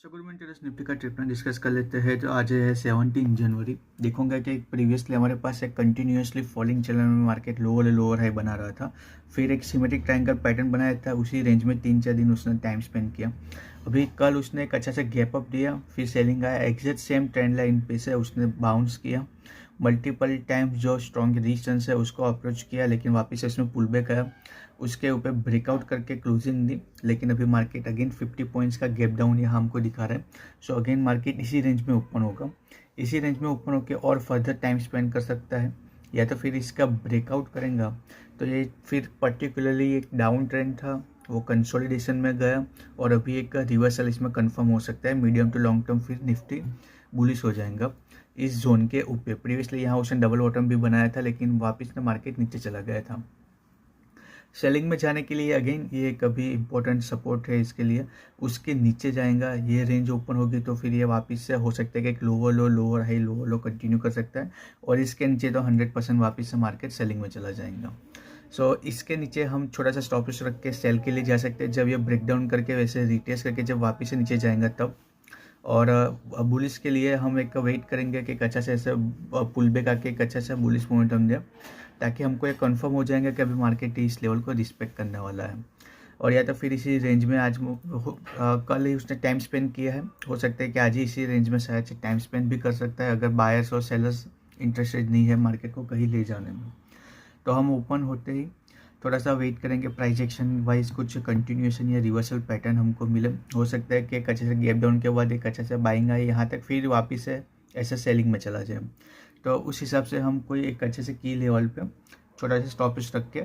Good morning terrace Nifty का trip में discuss कर लेते हैं। तो आज है 17 जनवरी। देखूंगा कि प्रीवियसली हमारे पास एक कंटिन्यूसली फॉलिंग चलन में मार्केट लोअर हाई बना रहा था, फिर एक सिमेट्रिक ट्रायंगल पैटर्न बनाया था, उसी रेंज में 3-4 दिन उसने टाइम स्पेंड किया। अभी कल उसने एक अच्छा सा गैप अप दिया, फिर सेलिंग आया, एग्जैक्ट सेम ट्रेंड लाइन पे से उसने बाउंस किया, मल्टीपल टाइम्स जो स्ट्रॉन्ग रेजिस्टेंस है उसको अप्रोच किया, लेकिन वापस इसमें पुल बैक आया, उसके ऊपर ब्रेकआउट करके क्लोजिंग दी। लेकिन अभी मार्केट अगेन 50 पॉइंट्स का गैप डाउन यहाँ हमको दिखा रहा है। सो अगेन मार्केट इसी रेंज में ओपन होगा, इसी रेंज में ओपन होकर और फर्दर टाइम स्पेंड कर सकता है, या तो फिर इसका ब्रेकआउट करेगा तो ये फिर पर्टिकुलरली एक डाउन ट्रेंड था वो कंसोलिडेशन में गया और अभी एक रिवर्सल इसमें कंफर्म हो सकता है। मीडियम टू लॉन्ग टर्म फिर निफ्टी बुलिश हो जाएगा इस जोन के ऊपर। प्रीवियसली यहाँ उसने डबल बॉटम भी बनाया था, लेकिन वापस ना मार्केट नीचे चला गया था। सेलिंग में जाने के लिए अगेन ये कभी इम्पोर्टेंट सपोर्ट है इसके लिए, उसके नीचे जाएगा, ये रेंज ओपन होगी तो फिर ये वापस से हो सकता है कि एक लोअर हाई कंटिन्यू कर सकता है, और इसके नीचे तो 100% वापस से मार्केट सेलिंग में चला जाएगा। सो इसके नीचे हम छोटा सा स्टॉप लॉस रख के सेल के लिए जा सकते हैं, जब ये ब्रेकडाउन करके वैसे रिटेस्ट करके जब वापस से नीचे जाएगा तब। और बुलिस के लिए हम एक वेट करेंगे कि एक अच्छा से ऐसे पुल बैक आके एक अच्छा सा बुलिस मोमेंटम दे, ताकि हमको ये कंफर्म हो जाएगा कि अभी मार्केट इस लेवल को रिस्पेक्ट करने वाला है। और या तो फिर इसी रेंज में आज कल ही उसने टाइम स्पेंड किया है, हो सकता है कि आज ही इसी रेंज में शायद से टाइम स्पेंड भी कर सकता है, अगर बायर्स और सेलर्स इंटरेस्टेड नहीं है मार्केट को कहीं ले जाने में। तो हम ओपन होते ही थोड़ा सा वेट करेंगे, प्राइस एक्शन वाइज कुछ कंटिन्यूएशन या रिवर्सल पैटर्न हमको मिले। हो सकता है कि एक अच्छे से गैप डाउन के बाद एक अच्छा से बाइंग आए यहाँ तक, फिर वापस से ऐसे सेलिंग में चला जाए। तो उस हिसाब से हम कोई एक अच्छे से की लेवल पे छोटा सा स्टॉप लॉस रख के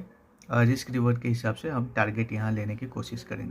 रिस्क रिवॉर्ड के हिसाब से हम टारगेट यहाँ लेने की कोशिश करेंगे।